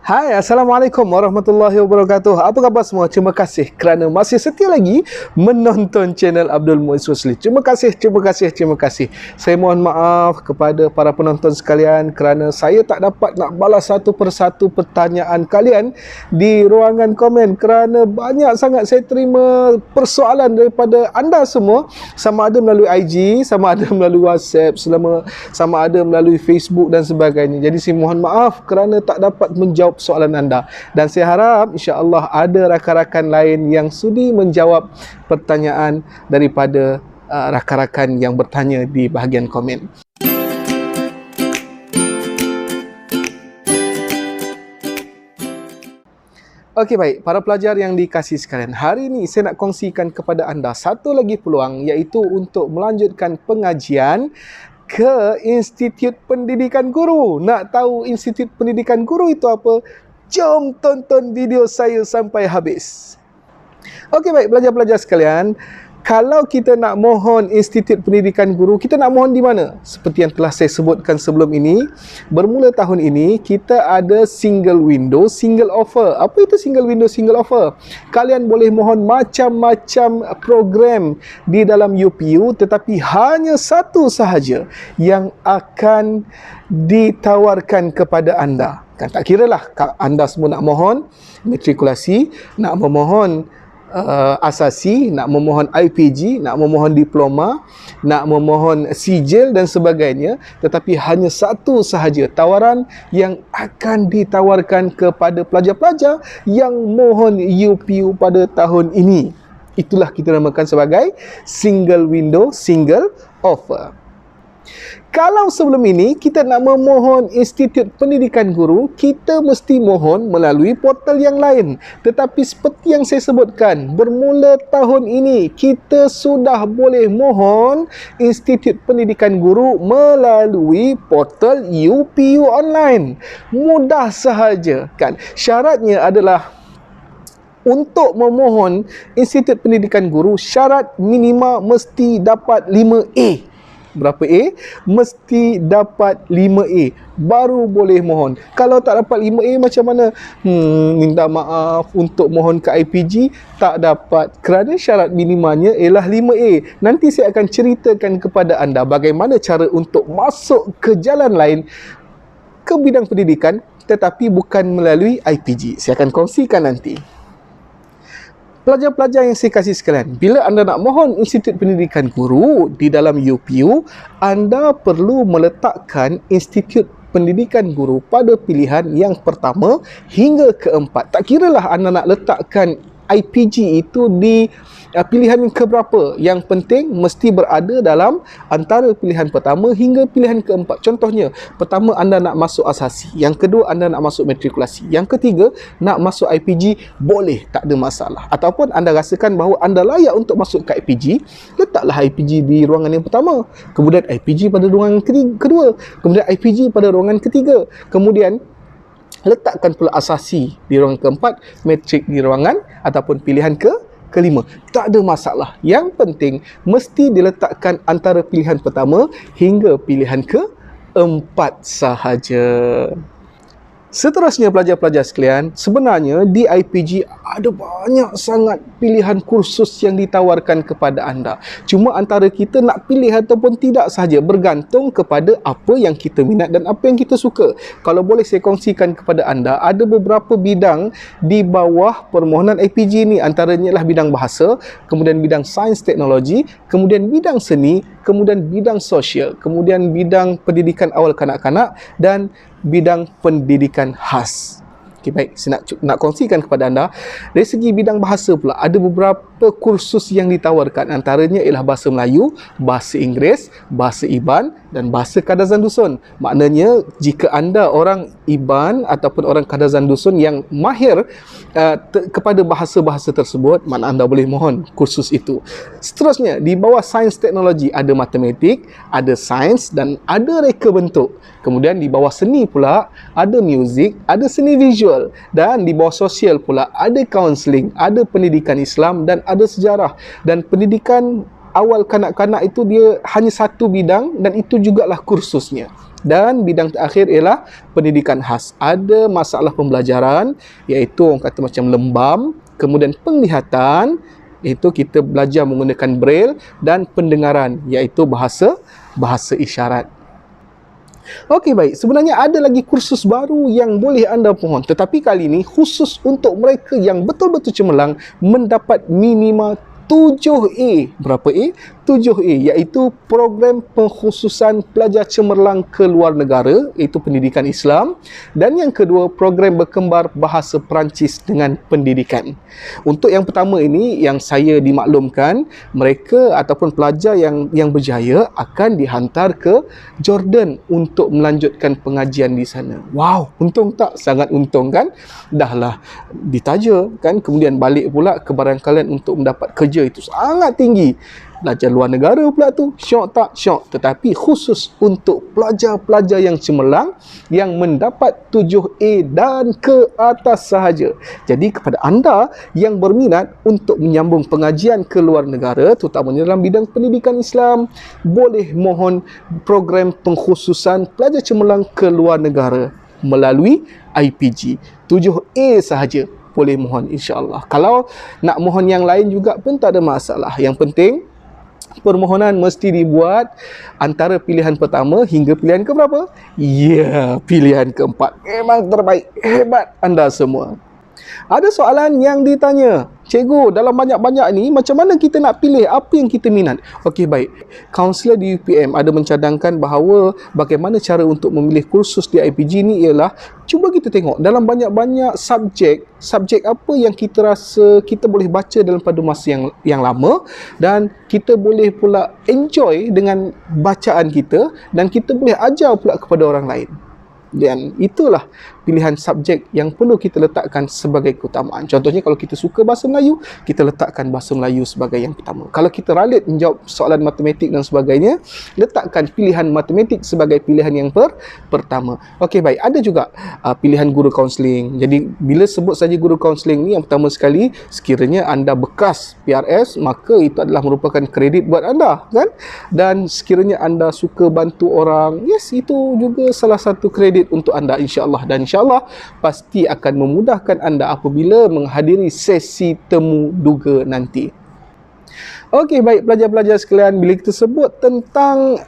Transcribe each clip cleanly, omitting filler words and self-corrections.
Hai, Assalamualaikum warahmatullahi wabarakatuh. Apa khabar semua? Terima kasih kerana masih setia lagi menonton channel Abdul Muiz Rosli. Terima kasih. Saya mohon maaf kepada para penonton sekalian kerana saya tak dapat nak balas satu persatu pertanyaan kalian di ruangan komen kerana banyak sangat saya terima persoalan daripada anda semua, sama ada melalui IG, sama ada melalui WhatsApp, sama ada melalui Facebook dan sebagainya. Jadi saya mohon maaf kerana tak dapat menjawab soalan anda, dan saya harap insya-Allah ada rakan-rakan lain yang sudi menjawab pertanyaan daripada rakan-rakan yang bertanya di bahagian komen. Okey, baik, para pelajar yang dikasihi sekalian, hari ini saya nak kongsikan kepada anda satu lagi peluang, iaitu untuk melanjutkan pengajian ke Institut Pendidikan Guru. Nak tahu Institut Pendidikan Guru itu apa? Jom tonton video saya sampai habis. Okey, baik pelajar-pelajar sekalian, kalau kita nak mohon Institut Pendidikan Guru, kita nak mohon di mana? Seperti yang telah saya sebutkan sebelum ini, bermula tahun ini kita ada single window, single offer. Apa itu single window, single offer? Kalian boleh mohon macam-macam program di dalam UPU, tetapi hanya satu sahaja yang akan ditawarkan kepada anda. Kan tak kiralah anda semua nak mohon matrikulasi, nak memohon asasi, nak memohon IPG, nak memohon diploma, nak memohon sijil dan sebagainya, tetapi hanya satu sahaja tawaran yang akan ditawarkan kepada pelajar-pelajar yang mohon UPU pada tahun ini. Itulah kita namakan sebagai single window, single offer. Kalau sebelum ini kita nak memohon Institut Pendidikan Guru, kita mesti mohon melalui portal yang lain. Tetapi seperti yang saya sebutkan, bermula tahun ini kita sudah boleh mohon Institut Pendidikan Guru melalui portal UPU online. Mudah sahaja, kan? Syaratnya adalah untuk memohon Institut Pendidikan Guru, syarat minima mesti dapat 5A. Berapa A? Mesti dapat 5A baru boleh mohon. Kalau tak dapat 5A macam mana? Minta maaf, untuk mohon ke IPG tak dapat kerana syarat minimanya ialah 5A. Nanti saya akan ceritakan kepada anda bagaimana cara untuk masuk ke jalan lain ke bidang pendidikan tetapi bukan melalui IPG. Saya akan kongsikan nanti. Pelajar-pelajar yang saya kasih sekalian, bila anda nak mohon Institut Pendidikan Guru di dalam UPU, anda perlu meletakkan Institut Pendidikan Guru pada pilihan yang pertama hingga keempat. Tak kiralah anda nak letakkan IPG itu di pilihan yang keberapa, yang penting mesti berada dalam antara pilihan pertama hingga pilihan keempat. Contohnya, pertama anda nak masuk asasi, yang kedua anda nak masuk matrikulasi, yang ketiga nak masuk IPG, boleh, tak ada masalah. Ataupun anda rasakan bahawa anda layak untuk masuk ke IPG, letaklah IPG di ruangan yang pertama, kemudian IPG pada ruangan kedua, kemudian IPG pada ruangan ketiga, kemudian letakkan pula asasi di ruangan keempat, matrik di ruangan ataupun pilihan kelima. Tak ada masalah. Yang penting mesti diletakkan antara pilihan pertama hingga pilihan keempat sahaja. Seterusnya pelajar-pelajar sekalian, sebenarnya di IPG ada banyak sangat pilihan kursus yang ditawarkan kepada anda. Cuma antara kita nak pilih ataupun tidak sahaja, bergantung kepada apa yang kita minat dan apa yang kita suka. Kalau boleh saya kongsikan kepada anda, ada beberapa bidang di bawah permohonan IPG ni, antaranya adalah bidang bahasa, kemudian bidang sains teknologi, kemudian bidang seni, kemudian bidang sosial, kemudian bidang pendidikan awal kanak-kanak dan bidang pendidikan khas. Okey, baik, saya nak kongsikan kepada anda dari segi bidang bahasa pula, ada beberapa kursus yang ditawarkan, antaranya ialah bahasa Melayu, bahasa Inggeris, bahasa Iban dan bahasa Kadazan Dusun. Maknanya jika anda orang Iban ataupun orang Kadazan Dusun yang mahir kepada bahasa-bahasa tersebut, mana anda boleh mohon kursus itu. Seterusnya, di bawah sains teknologi ada matematik, ada sains dan ada reka bentuk. Kemudian di bawah seni pula ada muzik, ada seni visual, dan di bawah sosial pula ada kaunseling, ada pendidikan Islam dan ada sejarah. Dan pendidikan awal kanak-kanak itu dia hanya satu bidang dan itu jugalah kursusnya. Dan bidang terakhir ialah pendidikan khas. Ada masalah pembelajaran, iaitu orang kata macam lembam, kemudian penglihatan, iaitu kita belajar menggunakan braille, dan pendengaran, iaitu bahasa isyarat. Okey, baik. Sebenarnya ada lagi kursus baru yang boleh anda mohon. Tetapi kali ini khusus untuk mereka yang betul-betul cemerlang mendapat minima 7A. Berapa A? 7A, iaitu program pengkhususan pelajar cemerlang ke luar negara, iaitu pendidikan Islam. Dan yang kedua, program berkembar bahasa Perancis dengan pendidikan. Untuk yang pertama ini, yang saya dimaklumkan, mereka ataupun pelajar yang berjaya akan dihantar ke Jordan untuk melanjutkan pengajian di sana. Wow, untung tak? Sangat untung kan? Dahlah ditaja kan, kemudian balik pula kebaran kalian untuk mendapat kerja itu sangat tinggi. Belajar luar negara pula tu, syok tak? Syok. Tetapi khusus untuk pelajar-pelajar yang cemerlang yang mendapat 7A dan ke atas sahaja. Jadi kepada anda yang berminat untuk menyambung pengajian ke luar negara, terutamanya dalam bidang pendidikan Islam, boleh mohon program pengkhususan pelajar cemerlang ke luar negara melalui IPG. 7A sahaja boleh mohon, insya-Allah. Kalau nak mohon yang lain juga pun tak ada masalah. Yang penting permohonan mesti dibuat antara pilihan pertama hingga pilihan ke berapa? Ya, pilihan keempat. Memang terbaik. Hebat anda semua. Ada soalan yang ditanya, cikgu, dalam banyak-banyak ni macam mana kita nak pilih apa yang kita minat? Okey, baik. Kaunselor di UPM ada mencadangkan bahawa bagaimana cara untuk memilih kursus di IPG ni ialah cuba kita tengok dalam banyak-banyak subjek apa yang kita rasa kita boleh baca dalam pada masa yang lama, dan kita boleh pula enjoy dengan bacaan kita, dan kita boleh ajar pula kepada orang lain. Dan itulah pilihan subjek yang perlu kita letakkan sebagai keutamaan. Contohnya kalau kita suka bahasa Melayu, kita letakkan bahasa Melayu sebagai yang pertama. Kalau kita ralit menjawab soalan matematik dan sebagainya, letakkan pilihan matematik sebagai pilihan yang pertama. Okey, baik. Ada juga pilihan guru kaunseling. Jadi bila sebut saja guru kaunseling ni, yang pertama sekali, sekiranya anda bekas PRS, maka itu adalah merupakan kredit buat anda, kan? Dan sekiranya anda suka bantu orang, yes, itu juga salah satu kredit untuk anda, insya-Allah. Dan insya-Allah pasti akan memudahkan anda apabila menghadiri sesi temu duga nanti. Okey, baik pelajar-pelajar sekalian, bila kita sebut tentang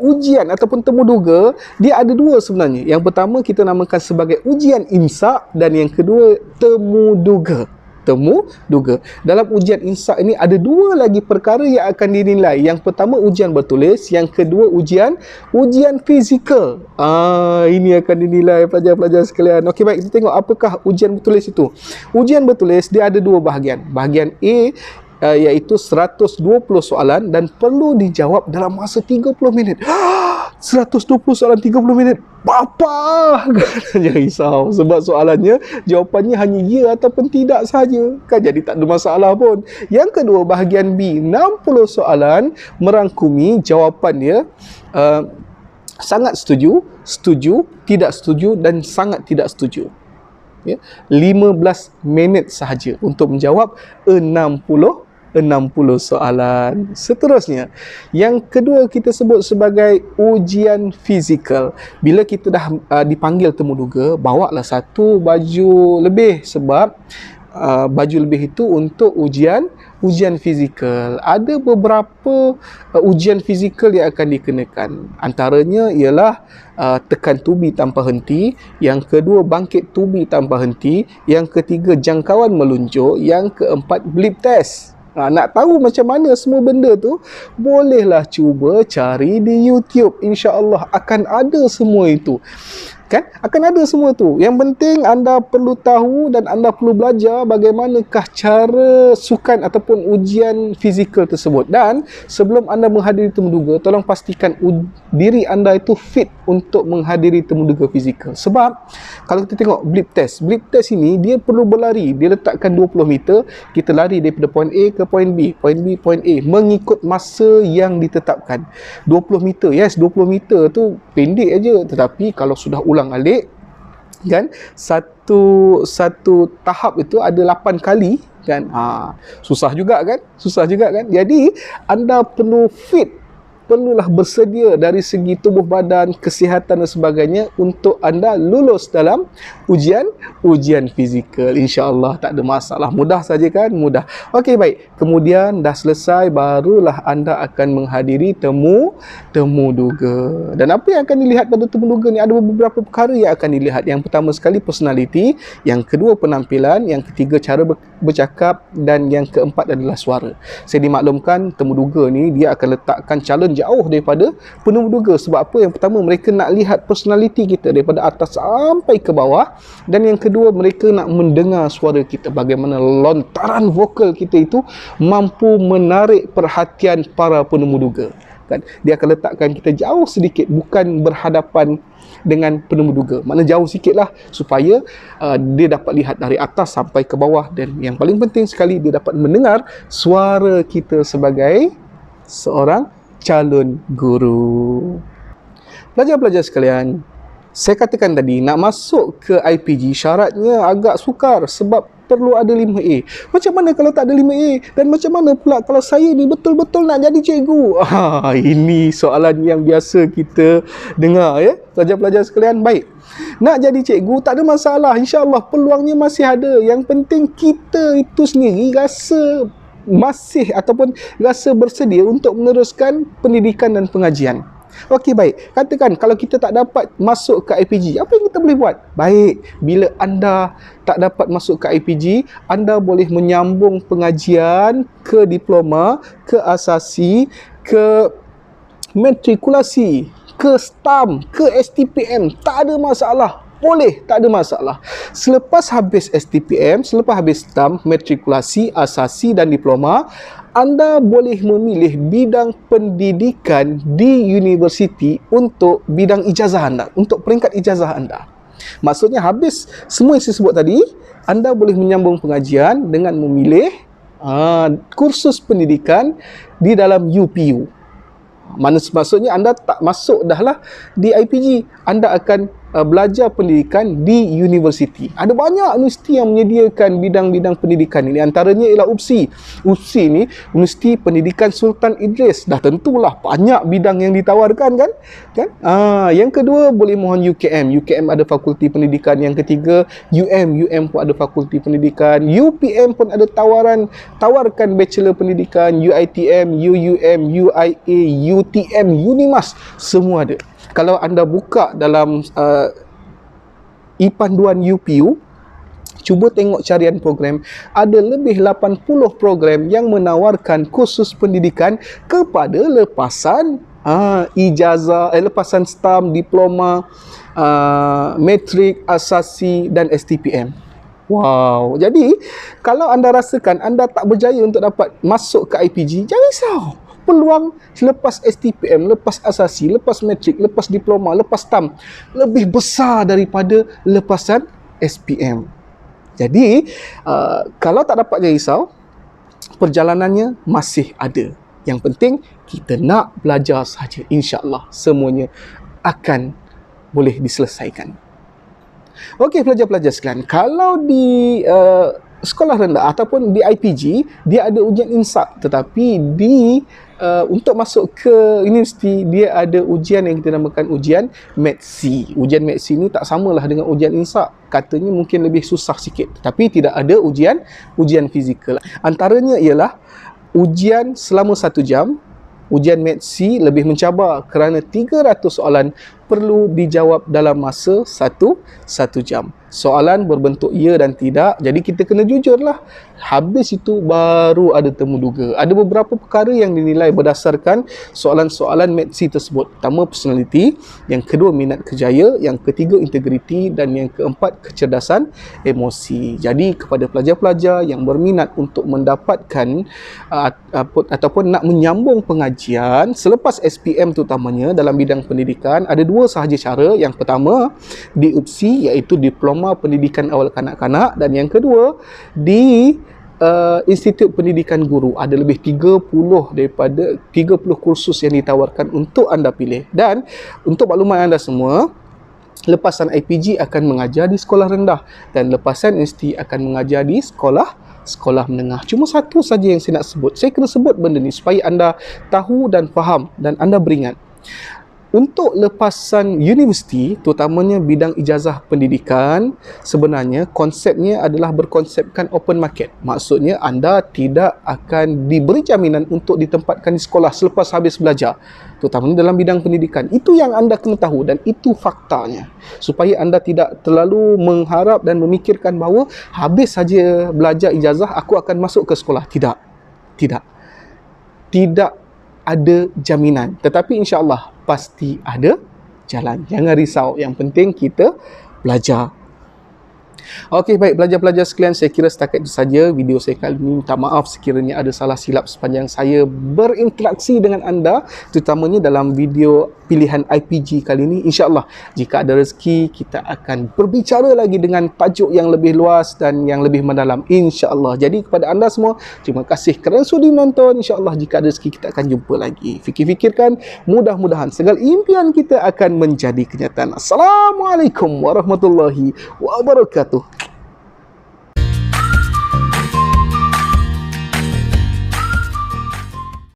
ujian ataupun temu duga, dia ada dua sebenarnya. Yang pertama kita namakan sebagai ujian imsak, dan yang kedua temu duga. Temu duga. Dalam ujian imsak ini ada dua lagi perkara yang akan dinilai. Yang pertama ujian bertulis, yang kedua ujian fizikal. Ini akan dinilai pelajar-pelajar sekalian. Okey, baik, kita tengok apakah ujian bertulis itu. Ujian bertulis dia ada dua bahagian. Bahagian A iaitu 120 soalan dan perlu dijawab dalam masa 30 minit. 120 soalan 30 minit. Bapa! Jangan risau, sebab soalannya jawapannya hanya ya ataupun tidak saja. Kan jadi tak ada masalah pun. Yang kedua, bahagian B, 60 soalan merangkumi jawapan dia. Sangat setuju, setuju, tidak setuju dan sangat tidak setuju. Ya, 15 minit sahaja untuk menjawab 60 soalan. Seterusnya, yang kedua kita sebut sebagai ujian fizikal. Bila kita dah dipanggil temu duga, bawalah satu baju lebih, sebab baju lebih itu untuk ujian fizikal. Ada beberapa ujian fizikal yang akan dikenakan. Antaranya ialah tekan tubi tanpa henti, yang kedua bangkit tubi tanpa henti, yang ketiga jangkauan meluncur, yang keempat blip test. Nak tahu macam mana semua benda tu, bolehlah cuba cari di YouTube. InsyaAllah akan ada semua itu. Kan? Akan ada semua tu. Yang penting anda perlu tahu dan anda perlu belajar bagaimanakah cara sukan ataupun ujian fizikal tersebut. Dan sebelum anda menghadiri temu duga, tolong pastikan diri anda itu fit untuk menghadiri temu duga fizikal. Sebab kalau kita tengok blip test ini dia perlu berlari. Dia letakkan 20 meter, kita lari daripada point A ke point B, point A, mengikut masa yang ditetapkan. 20 meter, yes, 20 meter tu pendek aja, tetapi kalau sudah ulang alik, kan, satu tahap itu ada 8 kali, kan. Susah juga kan? Jadi anda perlu fit perlulah bersedia dari segi tubuh badan, kesihatan dan sebagainya untuk anda lulus dalam ujian fizikal. InsyaAllah tak ada masalah. Mudah saja kan? Mudah. Okey, baik. Kemudian dah selesai, barulah anda akan menghadiri temu duga. Dan apa yang akan dilihat pada temu duga ni? Ada beberapa perkara yang akan dilihat. Yang pertama sekali personality, yang kedua penampilan, yang ketiga cara bercakap, dan yang keempat adalah suara. Saya dimaklumkan temu duga ni dia akan letakkan calon jauh daripada penemu duga. Sebab apa? Yang pertama, mereka nak lihat personality kita daripada atas sampai ke bawah, dan yang kedua, mereka nak mendengar suara kita, bagaimana lontaran vokal kita itu mampu menarik perhatian para penemu duga. Kan? Dia akan letakkan kita jauh sedikit, bukan berhadapan dengan penemu duga. Maknanya jauh sikit lah, supaya dia dapat lihat dari atas sampai ke bawah, dan yang paling penting sekali, dia dapat mendengar suara kita sebagai seorang calon guru. Pelajar-pelajar sekalian, saya katakan tadi, nak masuk ke IPG syaratnya agak sukar sebab perlu ada 5A. Macam mana kalau tak ada 5A? Dan macam mana pula kalau saya ni betul-betul nak jadi cikgu? Ini soalan yang biasa kita dengar ya, pelajar-pelajar sekalian. Baik, nak jadi cikgu tak ada masalah. InsyaAllah peluangnya masih ada. Yang penting kita itu sendiri rasa masih ataupun rasa bersedia untuk meneruskan pendidikan dan pengajian. Okey, baik. Katakan kalau kita tak dapat masuk ke IPG, apa yang kita boleh buat? Baik, bila anda tak dapat masuk ke IPG, anda boleh menyambung pengajian ke diploma, ke asasi, ke matrikulasi, ke STAM, ke STPM. Tak ada masalah. Boleh, tak ada masalah. Selepas habis STPM, selepas habis STAM, matrikulasi, asasi dan diploma, anda boleh memilih bidang pendidikan di universiti untuk bidang ijazah anda, untuk peringkat ijazah anda. Maksudnya habis semua yang saya sebut tadi, anda boleh menyambung pengajian dengan memilih kursus pendidikan di dalam UPU. Maksudnya anda tak masuk dah lah di IPG, anda akan belajar pendidikan di universiti. Ada banyak universiti yang menyediakan bidang-bidang pendidikan ini. Antaranya ialah UPSI. UPSI ni Universiti Pendidikan Sultan Idris. Dah tentulah banyak bidang yang ditawarkan kan? Yang kedua boleh mohon UKM. UKM ada fakulti pendidikan. Yang ketiga UM pun ada fakulti pendidikan. UPM pun ada tawarkan bachelor pendidikan. UiTM, UUM, UIA, UTM, Unimas, semua ada. Kalau anda buka dalam e-panduan UPU, cuba tengok carian program, ada lebih 80 program yang menawarkan kursus pendidikan kepada lepasan ijazah, lepasan STAM, diploma, matrik, asasi dan STPM. Wow. Jadi, kalau anda rasakan anda tak berjaya untuk dapat masuk ke IPG, jangan risau. Peluang selepas STPM, lepas asasi, lepas matrik, lepas diploma, lepas STAM lebih besar daripada lepasan SPM. Jadi, kalau tak dapat jangan risau, perjalanannya masih ada. Yang penting kita nak belajar saja. InsyaAllah semuanya akan boleh diselesaikan. Okey, pelajar-pelajar sekalian, kalau di sekolah rendah ataupun di IPG, dia ada ujian INSAP, tetapi untuk masuk ke universiti, dia ada ujian yang kita namakan ujian MATC. Ujian MATC ni tak samalah dengan ujian INSAP. Katanya mungkin lebih susah sikit, tapi tidak ada ujian fizikal. Antaranya ialah ujian selama 1 jam. Ujian MATC lebih mencabar kerana 300 soalan perlu dijawab dalam masa 1 jam. Soalan berbentuk ya dan tidak, jadi kita kena jujurlah. Habis itu baru ada temu duga. Ada beberapa perkara yang dinilai berdasarkan soalan-soalan MATC tersebut. Pertama, personality. Yang kedua, minat kerjaya. Yang ketiga, integriti. Dan yang keempat, kecerdasan emosi. Jadi, kepada pelajar-pelajar yang berminat untuk mendapatkan ataupun nak menyambung pengajian selepas SPM terutamanya dalam bidang pendidikan, ada 2 sahaja cara. Yang pertama, di UPSI, iaitu Diploma Pendidikan Awal Kanak-kanak. Dan yang kedua, di Institut Pendidikan Guru. Ada lebih 30 kursus yang ditawarkan untuk anda pilih. Dan untuk maklumat anda semua, lepasan IPG akan mengajar di sekolah rendah dan lepasan universiti akan mengajar di sekolah sekolah menengah. Cuma satu saja yang saya nak sebut. Saya kena sebut benda ni supaya anda tahu dan faham dan anda beringat. Untuk lepasan universiti, terutamanya bidang ijazah pendidikan, sebenarnya konsepnya adalah berkonsepkan open market. Maksudnya anda tidak akan diberi jaminan untuk ditempatkan di sekolah selepas habis belajar, terutamanya dalam bidang pendidikan. Itu yang anda kena tahu dan itu faktanya. Supaya anda tidak terlalu mengharap dan memikirkan bahawa habis saja belajar ijazah, aku akan masuk ke sekolah. Tidak. Tidak. Tidak ada jaminan. Tetapi insya-Allah pasti ada jalan. Jangan risau. Yang penting kita belajar. Okey, baik pelajar-pelajar sekalian, saya kira setakat itu saja video saya kali ini. Minta maaf sekiranya ada salah silap sepanjang saya berinteraksi dengan anda, terutamanya dalam video pilihan IPG kali ini. InsyaAllah jika ada rezeki kita akan berbicara lagi dengan tajuk yang lebih luas dan yang lebih mendalam, insyaAllah. Jadi kepada anda semua, terima kasih kerana sudi menonton. InsyaAllah jika ada rezeki kita akan jumpa lagi. Fikir-fikirkan, mudah-mudahan segala impian kita akan menjadi kenyataan. Assalamualaikum warahmatullahi wabarakatuh.